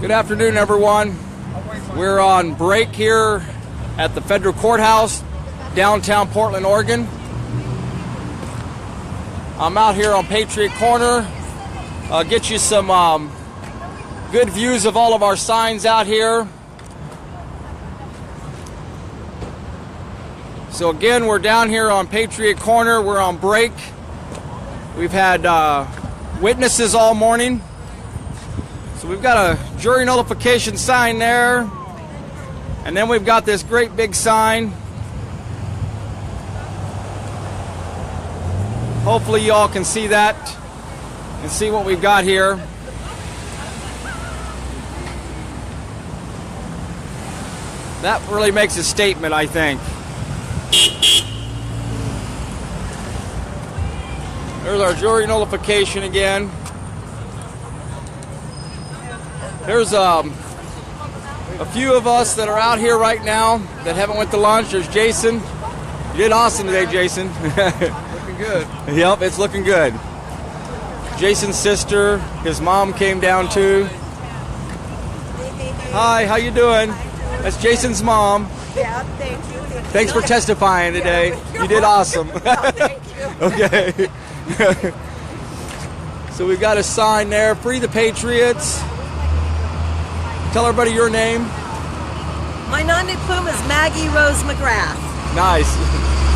Good afternoon, everyone. We're on break here at the Federal Courthouse, downtown Portland, Oregon. I'm out here on Patriot Corner. I'll get you some good views of all of our signs out here. So again, we're down here on Patriot Corner. We're on break. We've had witnesses all morning. So we've got a jury nullification sign there. And then we've got this great big sign. Hopefully you all can see that and see what we've got here. That really makes a statement, I think. There's our jury nullification again. There's a few of us that are out here right now that haven't went to lunch. There's Jason. You did awesome today, Jason. Looking good. Yep, it's looking good. Jason's sister, his mom came down too. Hi, how you doing? That's Jason's mom. Yeah, thank you. Thanks for testifying today. You did awesome. Thank you. Okay. So we've got a sign there, Free the Patriots. Tell everybody your name. My nom de plume is Maggie Rose McGrath. Nice.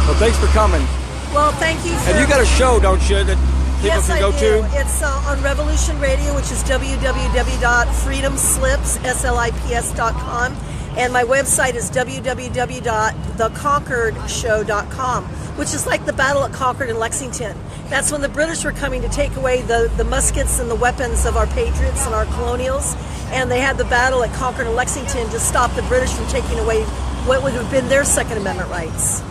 Well, thanks for coming. Well, thank you for... And you got a show, don't you, that people yes, can I go do. to? It's on Revolution Radio, which is www.freedomslips.com. And my website is www.theconcordshow.com, which is like the battle at Concord and Lexington. That's when the British were coming to take away the muskets and the weapons of our patriots and our colonials. And they had the battle at Concord and Lexington to stop the British from taking away what would have been their Second Amendment rights.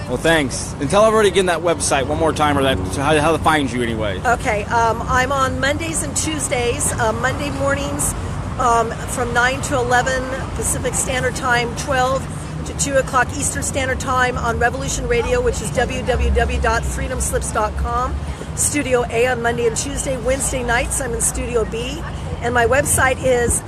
Well, thanks. And tell everybody again that website one more time, or that how to find you anyway. Okay, I'm on Mondays and Tuesdays. Monday mornings from 9 to 11 Pacific Standard Time, 12 to 2 o'clock Eastern Standard Time on Revolution Radio, which is www.freedomslips.com. Studio A on Monday and Tuesday. Wednesday nights I'm in Studio B. And my website is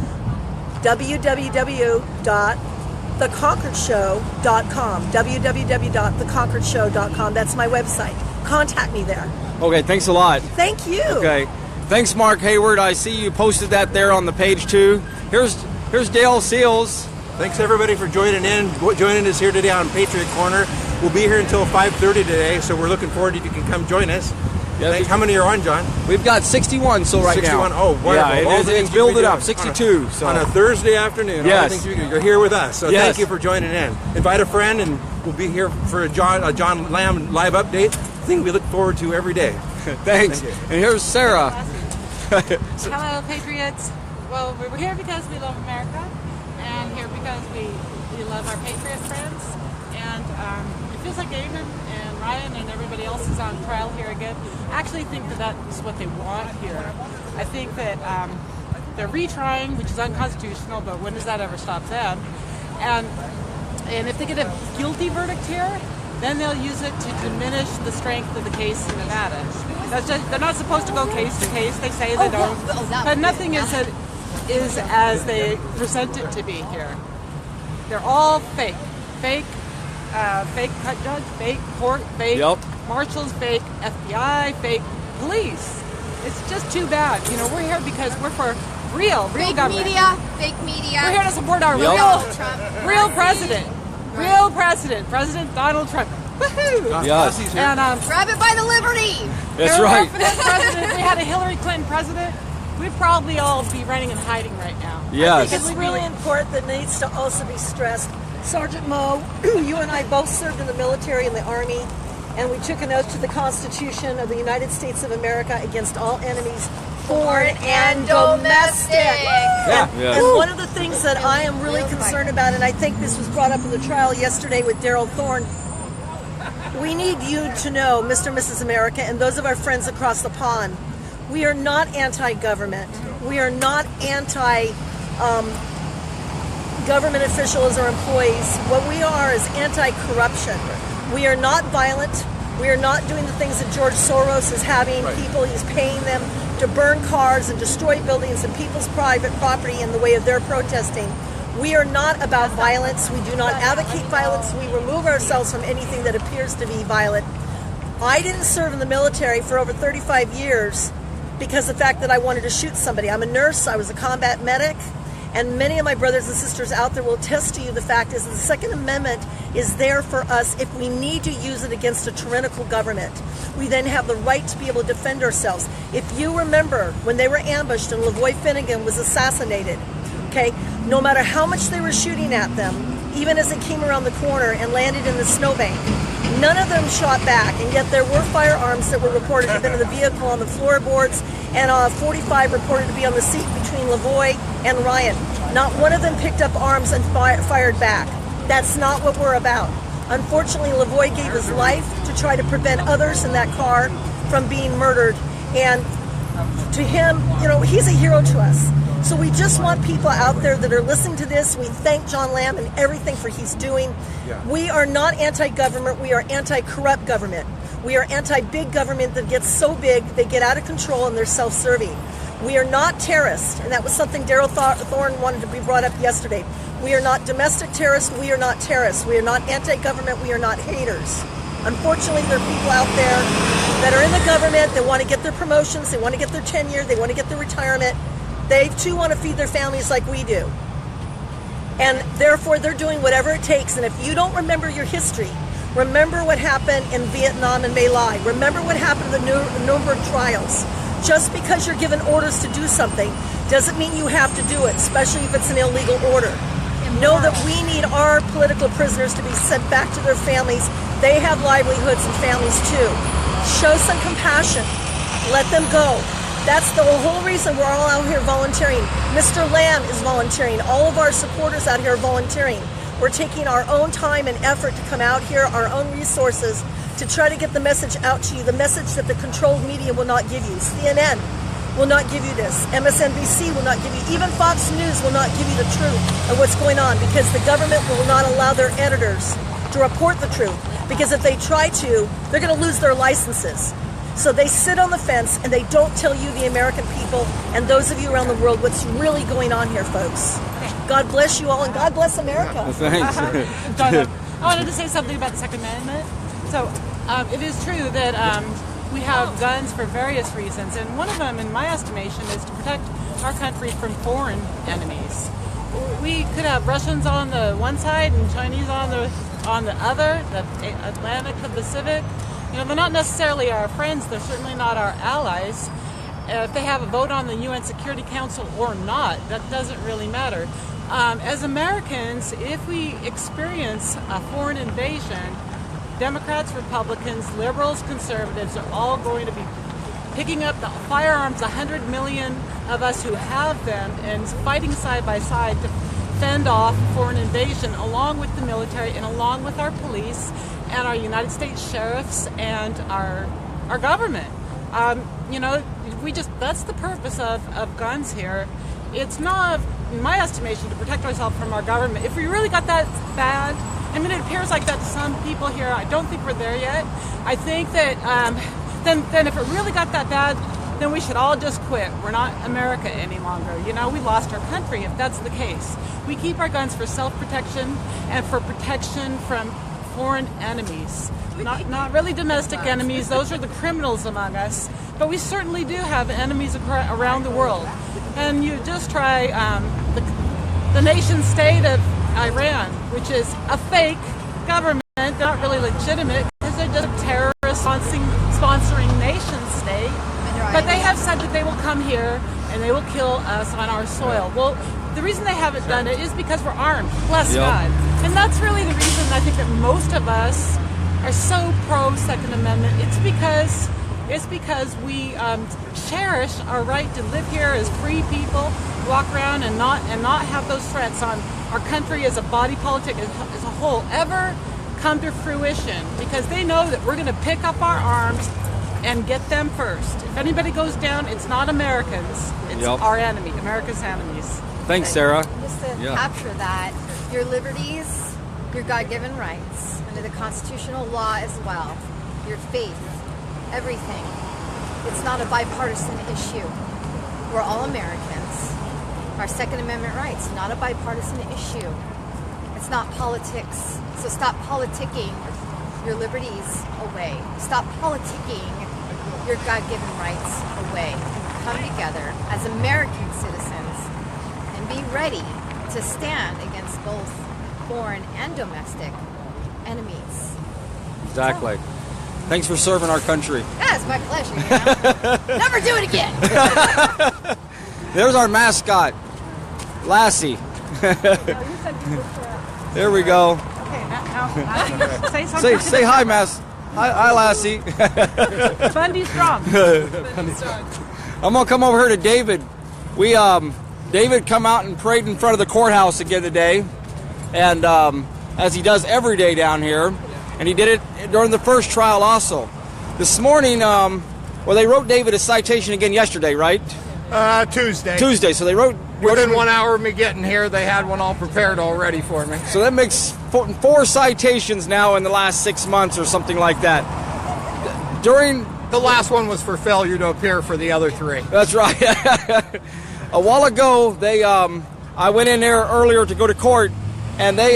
www.theconcordshow.com. www.theconcordshow.com. That's my website. Contact me there. Okay, thanks a lot. Thank you. Okay. Thanks, Mark Hayward. I see you posted that there on the page, too. Here's Dale Seals. Thanks, everybody, for joining us here today on Patriot Corner. We'll be here until 5:30 today, so we're looking forward if you can come join us. Yeah, Thanks. How many are on, John? We've got 61 so right 61. now. Oh, wonderful. Yeah, it's building up. 62. On a Thursday afternoon. Yes. All the things you're here with us. So yes. Thank you for joining in. Invite a friend, and we'll be here for a John Lamb live update. Thing we look forward to every day. Thanks. Thank you. And here's Sarah. Hello, Patriots. Well, we're here because we love America, and here because we love our Patriot friends. And it feels like Damon and Ryan and everybody else is on trial here again. I actually think that that's what they want here. I think that they're retrying, which is unconstitutional, but when does that ever stop them? And if they get a guilty verdict here, then they'll use it to diminish the strength of the case in Nevada. They're not supposed to go case to case. They say they don't, but nothing is as they present it to be here. They're all fake, fake cut judge, fake court, fake marshals, fake FBI, fake police. It's just too bad. You know, we're here because we're for real fake government. Fake media. We're here to support our real president, President Donald Trump. Woohoo! Yes. And grab it by the liberty. That's right. If we had a Hillary Clinton president, we'd probably all be running and hiding right now. Yes. It's really important that needs to also be stressed. Sergeant Moe, you and I both served in the military and the Army, and we took an oath to the Constitution of the United States of America against all enemies, foreign and domestic. Yeah. Yes. And one of the things that I am really concerned about, and I think this was brought up in the trial yesterday with Darrell Thorne, we need you to know, Mr. and Mrs. America, and those of our friends across the pond, we are not anti-government. We are not anti-government officials or employees. What we are is anti-corruption. We are not violent. We are not doing the things that George Soros is having people. He's paying them to burn cars and destroy buildings and people's private property in the way of their protesting. We are not about violence. We do not advocate violence. We remove ourselves from anything that appears to be violent. I didn't serve in the military for over 35 years because of the fact that I wanted to shoot somebody. I'm a nurse. I was a combat medic. And many of my brothers and sisters out there will attest to you the fact is that the Second Amendment is there for us if we need to use it against a tyrannical government. We then have the right to be able to defend ourselves. If you remember when they were ambushed and Lavoy Finnegan was assassinated, okay, no matter how much they were shooting at them, even as it came around the corner and landed in the snowbank, none of them shot back, and yet there were firearms that were reported to have been in the vehicle on the floorboards, and 45 reported to be on the seat between Lavoy and Ryan. Not one of them picked up arms and fired back. That's not what we're about. Unfortunately, Lavoy gave his life to try to prevent others in that car from being murdered, and to him, you know, he's a hero to us. So we just want people out there that are listening to this. We thank John Lamb and everything for he's doing. Yeah. We are not anti-government. We are anti-corrupt government. We are anti-big government that gets so big they get out of control and they're self-serving. We are not terrorists, and that was something Daryl Thorne wanted to be brought up yesterday. We are not domestic terrorists. We are not terrorists. We are not anti-government. We are not haters. Unfortunately, there are people out there that are in the government. They want to get their promotions. They want to get their tenure. They want to get their retirement. They too want to feed their families like we do. And therefore, they're doing whatever it takes. And if you don't remember your history, remember what happened in Vietnam and My Lai. Remember what happened in the Nuremberg trials. Just because you're given orders to do something doesn't mean you have to do it, especially if it's an illegal order. Know that we need our political prisoners to be sent back to their families. They have livelihoods and families too. Show some compassion. Let them go. That's the whole reason we're all out here volunteering. Mr. Lamb is volunteering. All of our supporters out here are volunteering. We're taking our own time and effort to come out here, our own resources, to try to get the message out to you, the message that the controlled media will not give you. CNN will not give you this. MSNBC will not give you, even Fox News will not give you the truth of what's going on, because the government will not allow their editors to report the truth. Because if they try to, they're going to lose their licenses. So they sit on the fence and they don't tell you, the American people, and those of you around the world, what's really going on here, folks. God bless you all, and God bless America. Thanks. I wanted to say something about the Second Amendment. So it is true that we have guns for various reasons, and one of them, in my estimation, is to protect our country from foreign enemies. We could have Russians on the one side and Chinese on the other, the Atlantic, the Pacific. You know, they're not necessarily our friends. They're certainly not our allies. If they have a vote on the UN Security Council or not, that doesn't really matter. As Americans, if we experience a foreign invasion, Democrats, Republicans, liberals, conservatives are all going to be picking up the firearms, 100 million of us who have them, and fighting side by side to fend off foreign invasion, along with the military and along with our police and our United States sheriffs and our government. You know, that's the purpose of guns here. It's not, in my estimation, to protect ourselves from our government. If we really got that bad, I mean, it appears like that to some people here. I don't think we're there yet. I think that then if it really got that bad, then we should all just quit. We're not America any longer. You know, we lost our country if that's the case. We keep our guns for self-protection and for protection from foreign enemies. Not really domestic enemies. Those are the criminals among us. But we certainly do have enemies around the world. And you just try the nation state of Iran, which is a fake government. They're not really legitimate because they're just a terrorist sponsoring nation state. But they have said that they will come here and they will kill us on our soil. Well, the reason they haven't done it is because we're armed, bless God. And that's really the reason I think that most of us are so pro-Second Amendment. It's because we cherish our right to live here as free people, walk around and not have those threats on our country as a body politic as a whole ever come to fruition, because they know that we're going to pick up our arms and get them first. If anybody goes down, it's not Americans, it's our enemy, America's enemies. Thanks, Sarah. Just to capture that, your liberties, your God-given rights, under the constitutional law as well, your faith, everything. It's not a bipartisan issue. We're all Americans. Our Second Amendment rights, not a bipartisan issue. It's not politics. So stop politicking your liberties away. Stop politicking your God-given rights away. Come together as American citizens and be ready to stand against both foreign and domestic enemies. Exactly. Thanks for serving our country. Yeah, it's my pleasure. You know? Never do it again. There's our mascot, Lassie. There we go. Say something. Say hi, Hi, Lassie. Bundy strong. I'm gonna come over here to David. David come out and prayed in front of the courthouse again today, and as he does every day down here, and he did it during the first trial also. This morning, they wrote David a citation again yesterday, right? Tuesday. Tuesday. So they wrote Within 1 hour of me getting here, they had one all prepared already for me. So that makes 4 citations now in the last 6 months or something like that. During The last one was for failure to appear for the other 3. That's right. A while ago, I went in there earlier to go to court, and they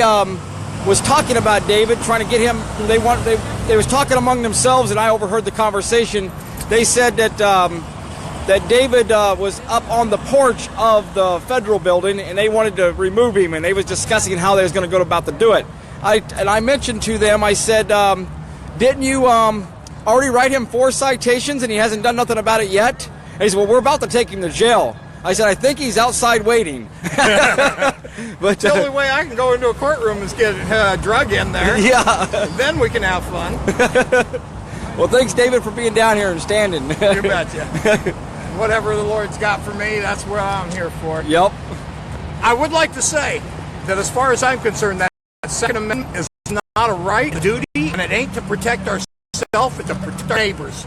was talking about David, trying to get him. They was talking among themselves, and I overheard the conversation. They said that David was up on the porch of the federal building, and they wanted to remove him, and they was discussing how they was going to go about to do it. I mentioned to them, I said, didn't you already write him 4 citations, and he hasn't done nothing about it yet? And he said, well, we're about to take him to jail. I said, I think he's outside waiting. But The only way I can go into a courtroom is get a drug in there. Yeah. Then we can have fun. Well, thanks, David, for being down here and standing. You betcha. Whatever the Lord's got for me, that's what I'm here for. Yep. I would like to say that as far as I'm concerned, that Second Amendment is not a right, a duty, and it ain't to protect ourselves, it's to protect our neighbors.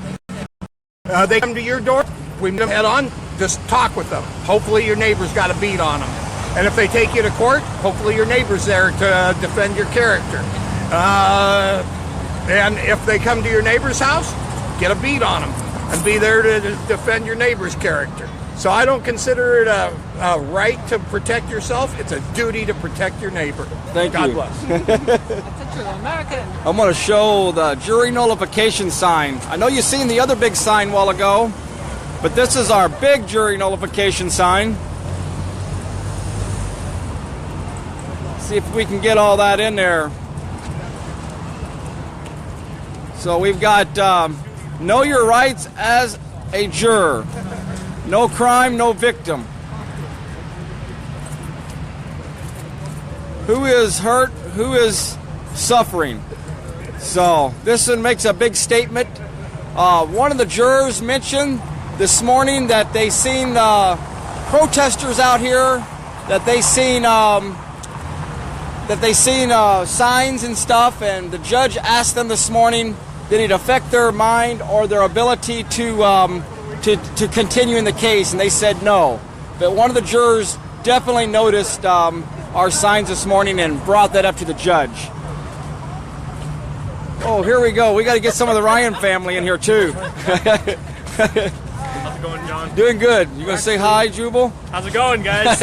They come to your door, we meet them head on, just talk with them. Hopefully your neighbor's got a beat on them. And if they take you to court, hopefully your neighbor's there to defend your character. And if they come to your neighbor's house, get a beat on them and be there to defend your neighbor's character. So I don't consider it a right to protect yourself. It's a duty to protect your neighbor. Thank God you. bless. That's a true American. I'm going to show the jury nullification sign. I know you've seen the other big sign a while ago, but this is our big jury nullification sign. See if we can get all that in there. So we've got know your rights as a juror. No crime, no victim. Who is hurt? Who is suffering? So this one makes a big statement. One of the jurors mentioned this morning that they seen protesters out here, that they seen signs and stuff, and the judge asked them this morning, did it affect their mind or their ability to continue in the case, and they said no. But one of the jurors definitely noticed our signs this morning and brought that up to the judge. Oh, here we go. We got to get some of the Ryan family in here too. How's it going, John? Doing good. You gonna say hi, Jubal? How's it going, guys?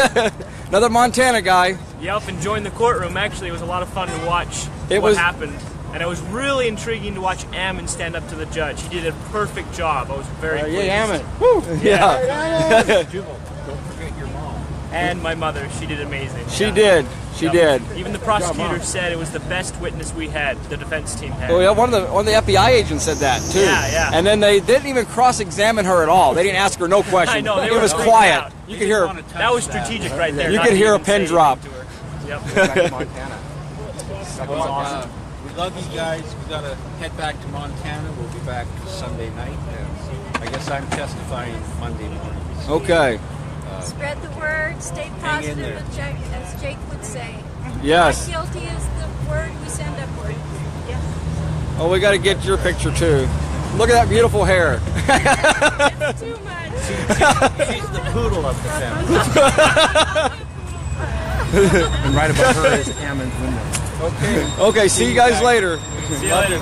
Another Montana guy. Yep, enjoying the courtroom. Actually, it was a lot of fun to watch It happened. And it was really intriguing to watch Ammon stand up to the judge. He did a perfect job. I was very pleased. Yeah, Ammon. Woo. Yeah. Jubal, don't forget your mom. And my mother, she did amazing. She Yeah. did. She Yep. did. Even the prosecutor said it was the best witness we had, the defense team had. Oh, yeah, one of the FBI agents said that too. Yeah. And then they didn't even cross-examine her at all. They didn't ask her no questions. I know, they it were was freaking quiet. out. You could hear. That was strategic right there. You not could to hear a even pin say drop. anything to her. Yep. Back to Montana. That was awesome. We love you guys. We got to head back to Montana. We'll be back Sunday night. I guess I'm testifying Monday morning. Okay. Spread the word, stay Hang in there. positive, as Jake would say. Yes. Not guilty is the word we send upward. Oh, we got to get your picture too. Look at that beautiful hair. It's too much. She's the poodle of the family. And right above her is Ammon's window. Okay, see you guys later. See you later.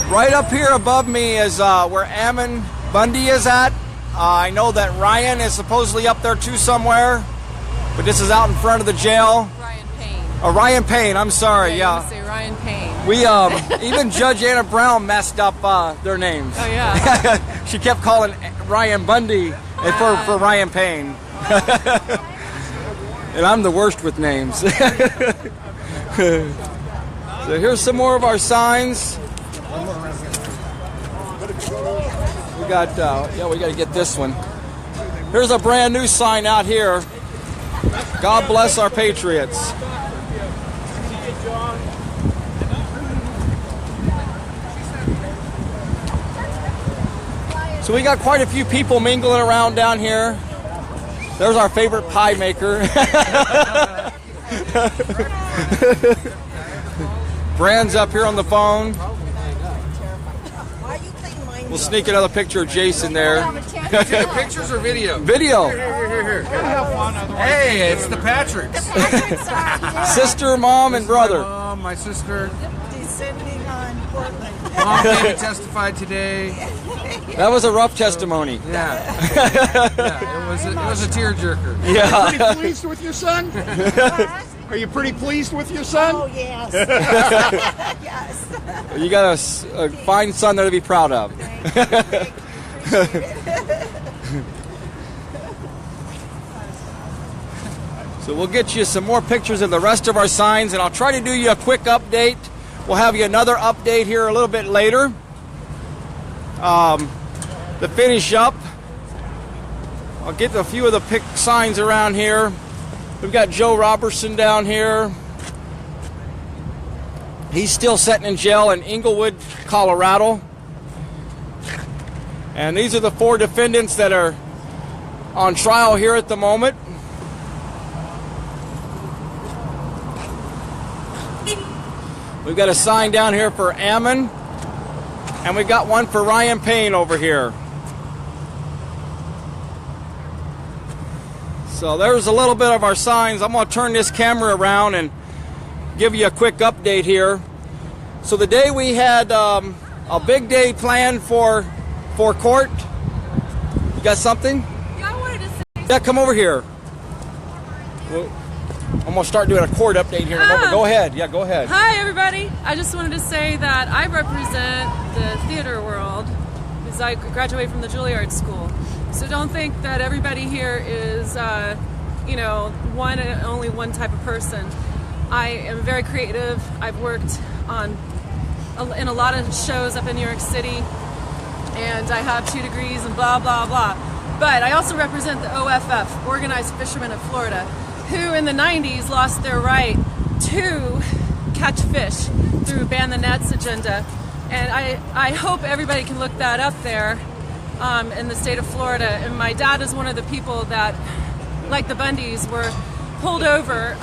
Right up here above me is where Ammon Bundy is at. I know that Ryan is supposedly up there too somewhere, but this is out in front of the jail. Ryan Payne. Ryan Payne, I'm sorry, Yeah. You say Ryan Payne. We, even Judge Anna Brown messed up their names. Oh, yeah. She kept calling Ryan Bundy for Ryan Payne. And I'm the worst with names. So here's some more of our signs. We got, we got to get this one. Here's a brand new sign out here. God bless our patriots. So we got quite a few people mingling around down here. There's our favorite pie maker. Brand's up here on the phone. We'll sneak another picture of Jason there. Pictures or video? Video. Here. Hey, it's the Patriots. Sister, mom, and brother. My mom, my sister. Descending on Portland. Mom came and testified today. That was a rough testimony. Yeah, it was a tearjerker. Yeah. Are you pretty pleased with your son? Are you pretty pleased with your son? Oh, yes. Yes. You got a fine son there to be proud of. So we'll get you some more pictures of the rest of our signs, and I'll try to do you a quick update. We'll have you another update here a little bit later. To finish up, I'll get a few of the signs around here. We've got Joe Robertson down here. He's still sitting in jail in Inglewood, Colorado. And these are the 4 defendants that are on trial here at the moment. We've got a sign down here for Ammon, and we've got one for Ryan Payne over here. So there's a little bit of our signs. I'm going to turn this camera around and give you a quick update here. So the day we had a big day planned for court. You got something? Yeah, I wanted to say. Yeah, come over here. I'm going to start doing a court update here in a moment. Go ahead. Yeah, go ahead. Hi, everybody. I just wanted to say that I represent the theater world because I graduated from the Juilliard School. So don't think that everybody here is, one and only one type of person. I am very creative. I've worked in a lot of shows up in New York City, and I have 2 degrees and blah, blah, blah. But I also represent the OFF, Organized Fishermen of Florida, who in the 90s lost their right to catch fish through Ban the Nets agenda. And I hope everybody can look that up there in the state of Florida. And my dad is one of the people that, like the Bundys, were pulled over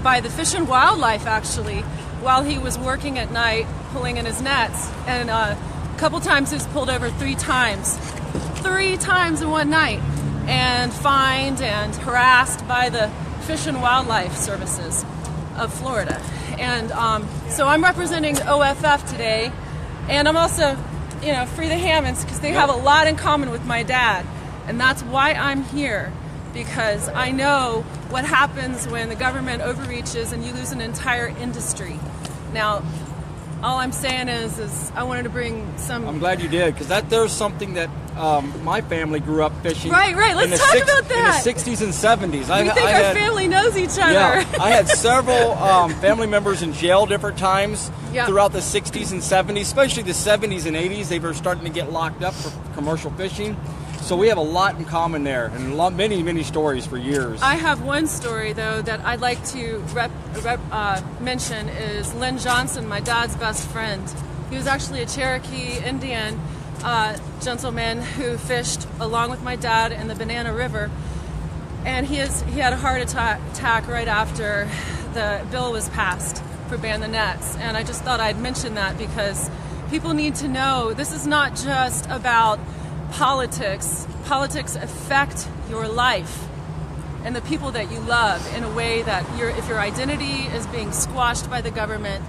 by the Fish and Wildlife, actually, while he was working at night pulling in his nets. And a couple times he was pulled over 3 times. 3 times in one night. And fined and harassed by the Fish and Wildlife Services of Florida. And so I'm representing the OFF today. And I'm also, Free the Hammonds, because they have a lot in common with my dad. And that's why I'm here, because I know what happens when the government overreaches and you lose an entire industry. Now, all I'm saying is I wanted to bring some... I'm glad you did, because there's something that my family grew up fishing. Right. Let's talk about that. In the 60s and 70s. We think our family knows each other. Yeah, I had several family members in jail different times throughout the 60s and 70s, especially the 70s and 80s. They were starting to get locked up for commercial fishing. So we have a lot in common there, and many stories for years. I have one story, though, that I'd like to mention is Lynn Johnson, my dad's best friend. He was actually a Cherokee Indian gentleman who fished along with my dad in the Banana River. And he had a heart attack right after the bill was passed for Ban the Nets. And I just thought I'd mention that because people need to know this is not just about politics. Politics affect your life and the people that you love in a way that if your identity is being squashed by the government,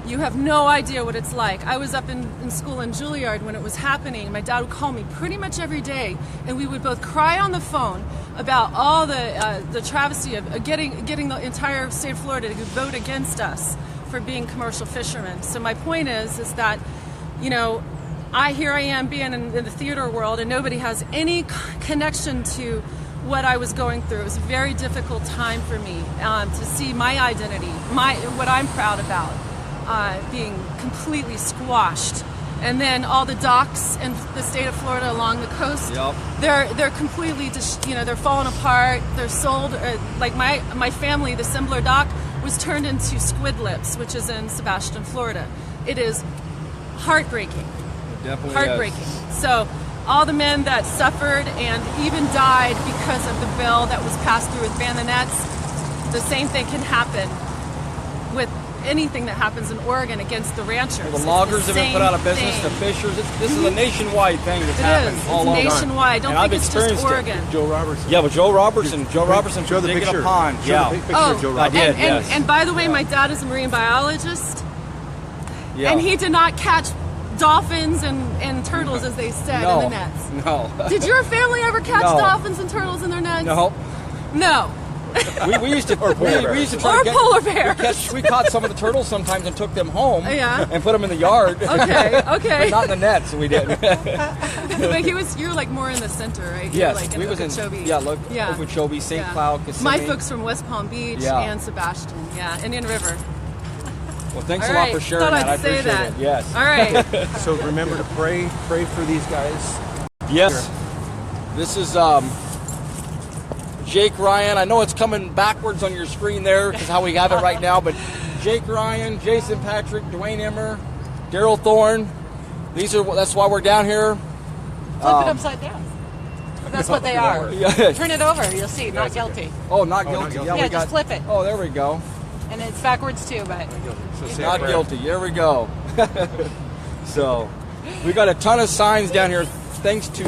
You have no idea what it's like. I was up in school in Juilliard when it was happening. My dad would call me pretty much every day, and we would both cry on the phone about all the travesty of getting the entire state of Florida to vote against us for being commercial fishermen. So my point is that, you know, here I am being in the theater world, and nobody has any connection to what I was going through. It was a very difficult time for me to see my identity, what I'm proud about, being completely squashed. And then all the docks in the state of Florida along the coast, they're completely just, you know, they're falling apart. They're sold. Like my family, the Sembler dock was turned into Squid Lips, which is in Sebastian, Florida. It is heartbreaking. It definitely heartbreaking. is. So all the men that suffered and even died because of the bill that was passed through with ban the nets, the same thing can happen with anything that happens in Oregon against the ranchers. Well, the loggers have been put out of business, the fishers. This is a nationwide thing that's happened all over. It's nationwide. I don't think it's just Oregon. Joe Robertson. Yeah, but Joe Robertson Show the digging picture. a pond. Show the picture of Joe Robertson. I did, yes. And by the way, my dad is a marine biologist, Yeah. and he did not catch dolphins and turtles, as they said, in the nets. No. Did your family ever catch No. dolphins and turtles in their nets? No. No. We used to we used to try Or to get polar bears. we caught some of the turtles sometimes and took them home Yeah. and put them in the yard. Okay. But not in the nets. We didn't. But you're like more in the center, right? Yes, You're like we was in Okeechobee. Okeechobee, St. Cloud, Kissimmee. My folks from West Palm Beach and Sebastian, and in River. Well, thanks All a lot right. for sharing Thought that. I I'd say appreciate that. it. Yes. All right. So remember to pray for these guys. Yes. This is Jake Ryan. I know it's coming backwards on your screen there because how we have it right now, but Jake Ryan, Jason Patrick, Dwayne Emmer, Daryl Thorne. That's why we're down here. Flip it upside down. That's what they are. Yeah. Turn it over. You'll see. Not guilty. Oh, not guilty. Not Yeah, Yeah, we just flip it. Oh, there we go. And it's backwards too, but Not guilty. There we go. So, we got a ton of signs down here, thanks to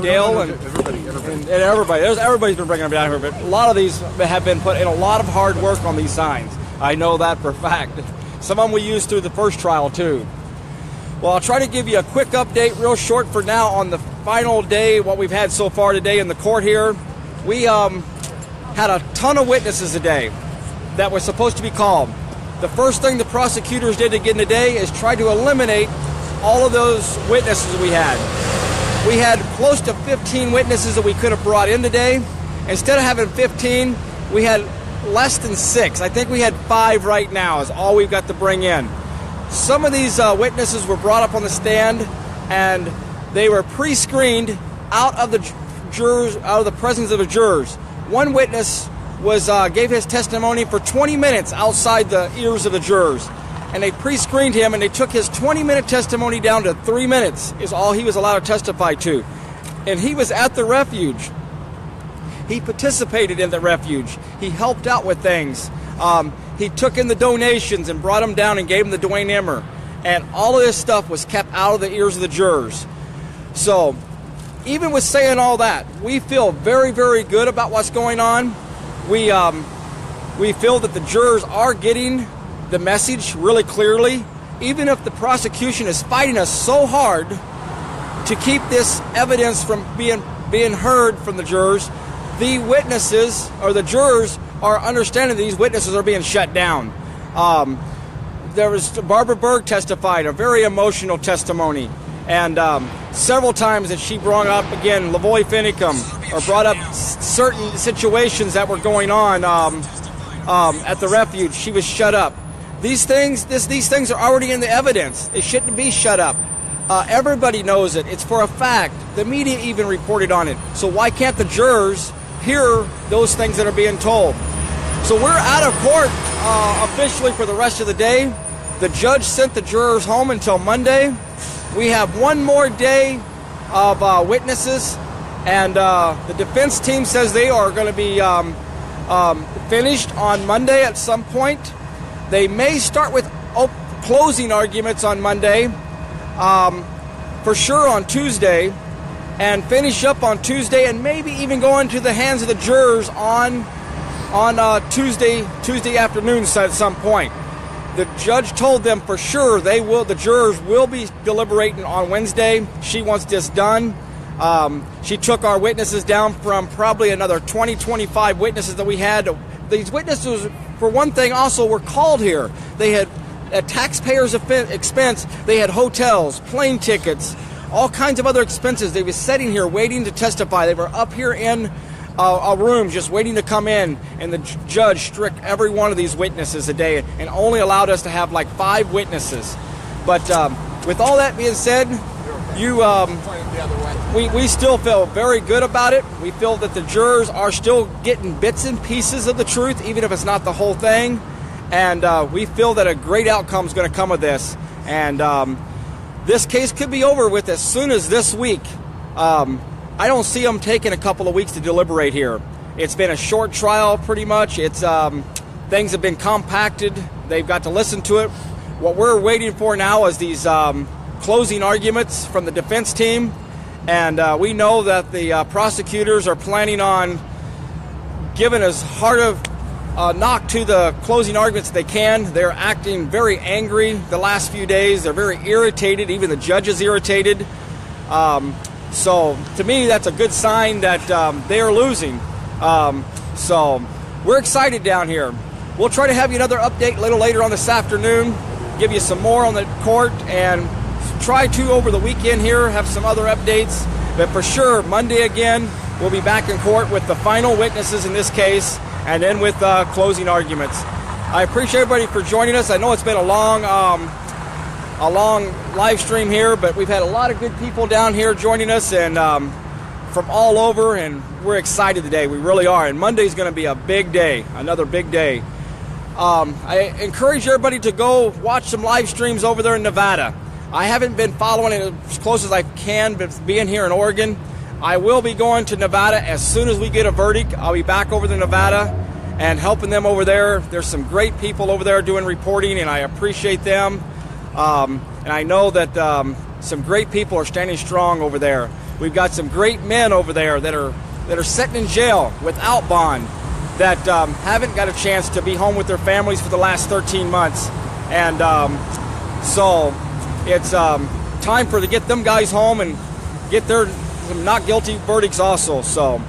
Dale and everybody. Everybody's been bringing them down here, but a lot of these have been put in a lot of hard work on these signs. I know that for a fact. Some of them we used through the first trial too. Well, I'll try to give you a quick update, real short for now, on the final day, what we've had so far today in the court here. We had a ton of witnesses today that was supposed to be called. The first thing the prosecutors did to get in today is try to eliminate all of those witnesses we had. We had close to 15 witnesses that we could have brought in today. Instead of having 15, we had less than 6. I think we had 5 right now is all we've got to bring in. Some of these witnesses were brought up on the stand, and they were pre-screened out of the jurors, out of the presence of the jurors. One witness gave his testimony for 20 minutes outside the ears of the jurors, and they pre-screened him, and they took his 20-minute testimony down to 3 minutes is all he was allowed to testify to. And he was at the refuge. He participated in the refuge. He helped out with things. He took in the donations and brought them down and gave them to Dwayne Emmer. And all of this stuff was kept out of the ears of the jurors. So, even with saying all that, we feel very, very good about what's going on. We feel that the jurors are getting the message really clearly, even if the prosecution is fighting us so hard to keep this evidence from being heard from the jurors. The witnesses, or the jurors, are understanding these witnesses are being shut down. There was Barbara Berg testified, a very emotional testimony, and several times that she brought up, again, Lavoy Finicum, or brought up certain situations that were going on at the refuge. She was shut up. These things are already in the evidence. It shouldn't be shut up. Everybody knows it. It's for a fact. The media even reported on it. So why can't the jurors hear those things that are being told? So we're out of court officially for the rest of the day. The judge sent the jurors home until Monday. We have one more day of witnesses, and the defense team says they are going to be finished on Monday at some point. They may start with closing arguments on Monday, for sure on Tuesday, and finish up on Tuesday, and maybe even go into the hands of the jurors on Tuesday afternoon at some point. The judge told them for sure the jurors will be deliberating on Wednesday. She wants this done. She took our witnesses down from probably another 20, 25 witnesses that we had. These witnesses, for one thing, also were called here. They had, at taxpayers' expense, they had hotels, plane tickets, all kinds of other expenses. They were sitting here waiting to testify. They were up here in a room just waiting to come in, and the judge strict every one of these witnesses a day and only allowed us to have like 5 witnesses. But with all that being said, we still feel very good about it. We feel that the jurors are still getting bits and pieces of the truth, even if it's not the whole thing. And we feel that a great outcome is going to come of this. And this case could be over with as soon as this week. I don't see them taking a couple of weeks to deliberate here. It's been a short trial, pretty much. It's things have been compacted. They've got to listen to it. What we're waiting for now is these closing arguments from the defense team, and we know that the prosecutors are planning on giving as hard of a knock to the closing arguments they can. They're acting very angry the last few days. They're very irritated. Even the judge is irritated. So to me, that's a good sign that they are losing. So we're excited down here. We'll try to have you another update a little later on this afternoon, give you some more on the court, and try to over the weekend here have some other updates. But for sure, Monday again, we'll be back in court with the final witnesses in this case, and then with closing arguments. I appreciate everybody for joining us. I know it's been a long live stream here, but we've had a lot of good people down here joining us, and from all over, and we're excited today. We really are. And Monday's going to be a big day, another big day. I encourage everybody to go watch some live streams over there in Nevada. I haven't been following it as close as I can, but being here in Oregon, I will be going to Nevada as soon as we get a verdict. I'll be back over to Nevada and helping them over there. There's some great people over there doing reporting, and I appreciate them. And I know that some great people are standing strong over there. We've got some great men over there that are sitting in jail without bond, that haven't got a chance to be home with their families for the last 13 months. And so it's time to get them guys home and get their some not guilty verdicts also. So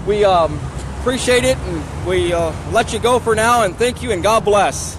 we appreciate it, and we let you go for now, and thank you, and God bless.